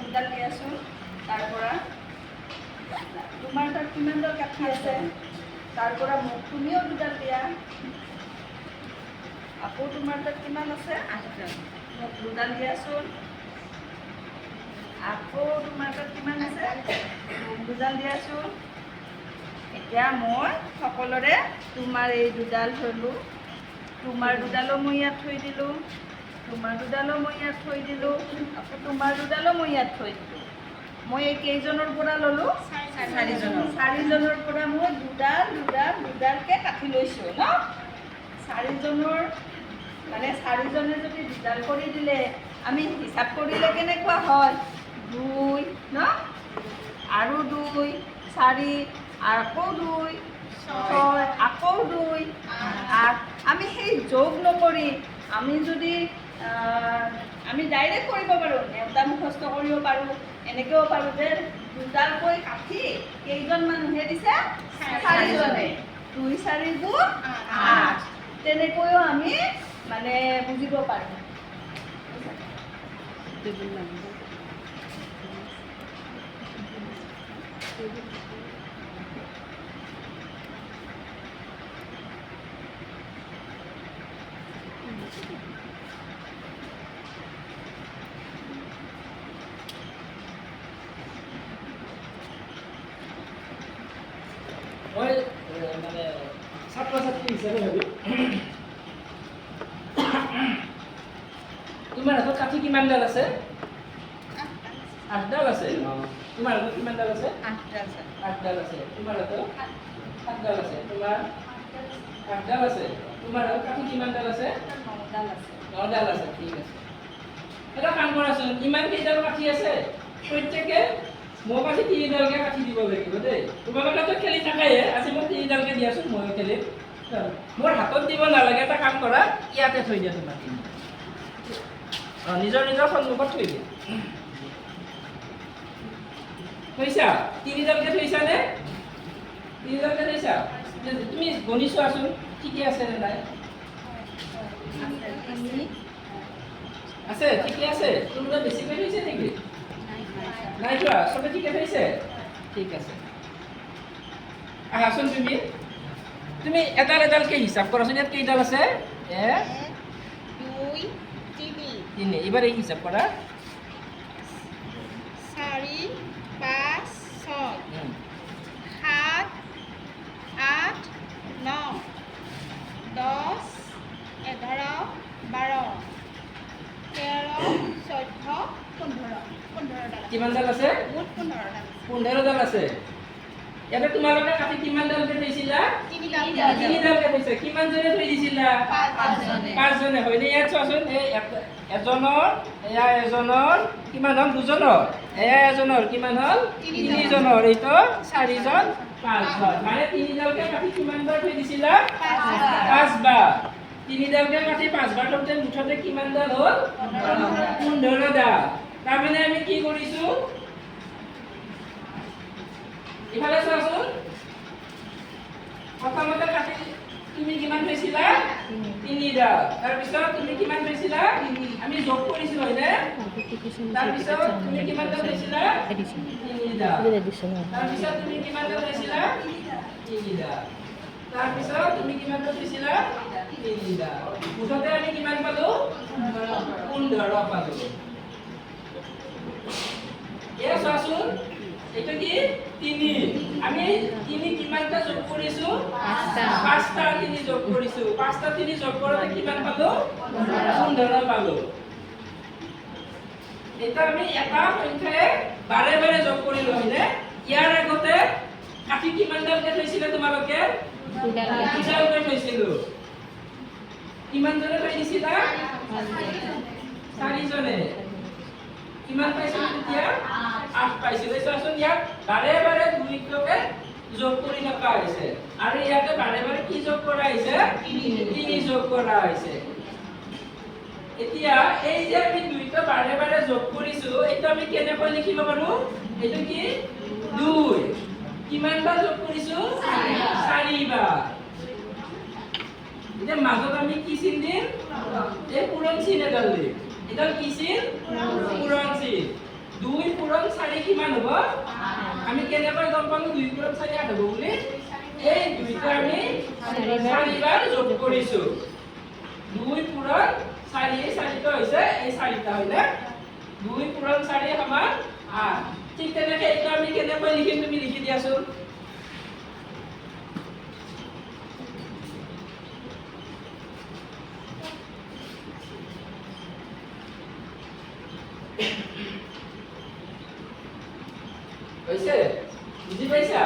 দুডাল দিয়াচোন তাৰ পৰা তোমাৰ তাত কিমানডাল কাঠি আছে তাৰ পৰা মোক তুমিও দুডাল দিয়া আকৌ তোমাৰ তাত কিমান আছে 8ডাল মোক দুডাল দিয়াচোন আকৌ তোমাৰ তাত কিমান আছে মোক দুডাল দিয়াচোন এতিয়া মই সকলোৰে তোমাৰ এই দুডাল থলোঁ তোমাৰ দুডালো মই ইয়াত থৈ দিলোঁ তোমাৰ দুডালো মই ইয়াত থৈ দিলোঁ আকৌ তোমাৰ দুডালো মই ইয়াত থৈ দিলোঁ মই এই কেইজনৰ পৰা ল'লোঁ চাৰিজনৰ পৰা মই দুডালকৈ কাটি লৈছোঁ ন চাৰিজনৰ মানে চাৰিজনে যদি দুডাল কৰি দিলে আমি হিচাপ কৰিলে কেনেকুৱা হয় 2 ন আৰু 2 4 আকৌ 2 6 আকৌ 2 8 আমি সেই যোগ নকৰি আমি যদি আমি ডাইৰেক্ট কৰিব পাৰোঁ নেওতা মুখস্থ কৰিব পাৰোঁ এনেকৈও পাৰোঁ যে দুডালকৈ কাঠি কেইজন মানুহে দিছে চাৰিজনে 2 4 গুণ 8 তেনেকৈও আমি মানে বুজিব পাৰোঁ মই মানে ছাত্ৰ-ছাত্ৰী হিচাপে ভাবি তোমাৰ হাতত কাঠি কিমানডাল আছে 8ডাল আছে তোমাৰ হাতত কিমানডাল আছে 8ডাল আছে তোমাৰ হাতত 7ডাল আছে তোমাৰ 8ডাল আছে তোমাৰ হাতত কাঠি কিমানডাল আছে 9ডাল আছে ঠিক আছে এটা কাম কৰাচোন ইমান কেইডাল কাঠি আছে প্ৰত্যেকে মোক আজি 3ডালকৈ কাটি দিব লাগিব দেই তোমালোকেতো খেলি থাকাই আজি মোক 3ডালকৈ দিয়াচোন ময়ো খেলিম মোৰ হাতত দিব নালাগে এটা কাম কৰা ইয়াতে থৈ দিয়া তোমাৰ নিজৰ সন্মুখত থৈ দিয়া থৈছা 3ডালকৈ থৈছানে 3ডালকৈ থৈছা তুমি গণি চোৱাচোন ঠিকে আছে নে নাই আছে ঠিকে আছে তোমাৰ বেছিকৈ থৈছে নেকি নাই যোৱা চবে ঠিকে থৈছে ঠিক আছে আহাচোন তুমি এডালকৈ হিচাপ কৰাচোন ইয়াত কেইডাল আছে 1 2 3 এবাৰ এই হিচাপ কৰা 4 5 6 7 8 9 10 11 12 13 14 15 কিমানডাল আছে মুঠ 15ডাল আছে ইয়াতে তোমালোকে কাটি কিমানডালকৈ থৈছিলা 3ডালকৈ থৈছা কিমানজনে থৈ দিছিলা 5জনে হয়নে ইয়াত চোৱাচোন এই এজনৰ এয়া এজনৰ কিমান হ'ল 2জনৰ এয়া এজনৰ কিমান হ'ল 3জনৰ এইটো 4জন 5জন মানে 3ডালকৈ কাটি কিমানবাৰ থৈ দিছিলা 5বাৰ 3ডালকৈ কাটি 5বাৰ থওঁতে মুঠতে কিমানডাল হ'ল 15ডাল তাৰমানে আমি কি কৰিছোঁ ইফালে চোৱাচোন প্ৰথমতে কাটি তুমি কিমান থৈছিলা 3ডাল তাৰপিছত তুমি কিমান থৈছিলা আমি যোগ কৰিছোঁ হয়নে তাৰপিছত তুমি কিমানডাল থৈছিলা 3ডাল তাৰপিছত তুমি কিমানডাল থৈছিলা 3ডাল তাৰপিছত তুমি কিমানডাল থৈছিলা 3ডাল মুঠতে আমি কিমান পালোঁ 15 পালোঁ এয়া চোৱাচোন এইটো কি 3 আমি 3 কিমানটা যোগ কৰিছোঁ 5টা 3 যোগ কৰিছোঁ 5টা 3 যোগ কৰোঁতে কিমান পালোঁ 15 পালোঁ এটা আমি এটা সংখ্যাৰে বাৰে বাৰে যোগ কৰিলোঁ হয়নে ইয়াৰ আগতে কাঠি কিমানডালকৈ থৈছিলে তোমালোকে 2ডালকৈ থৈছিলোঁ কিমানজনে থৈ দিছিলা 4জনে কিমান পাইছিল তেতিয়া 8 পাইছিল চোৱাচোন ইয়াত বাৰে বাৰে 2লৈকে যোগ কৰি থকা হৈছে আৰু ইয়াতে বাৰে বাৰে কি যোগ কৰা হৈছে 3 যোগ কৰা হৈছে এতিয়া এই যে আমি 2টা বাৰে বাৰে যোগ কৰিছোঁ এইটো আমি কেনেকৈ লিখিব পাৰোঁ এইটো কি 2 কিমানবাৰ যোগ কৰিছোঁ 4বাৰ এতিয়া মাজত আমি কি চিন দিম এই পূৰণ চিন এডাল দিম এডাল কি চিন পূৰণ চিন 2 পূৰণ 4 কিমান হ'ব? আমি কেনেকৈ গম পালো 2 পূৰণ 4 8 হ'ব বুলি? এই দুইটা আমি 4 বাৰ যোগ কৰিছো। 2 পূৰণ 4 এই 4টা হৈছে এই 4টা হয়নে? 2 পূৰণ 4 সমান 8। ঠিক তেনেকৈ এইটো আমি কেনেকৈ লিখিম তুমি লিখি দিয়াচোন। হৈছে? বুজি পাইছা?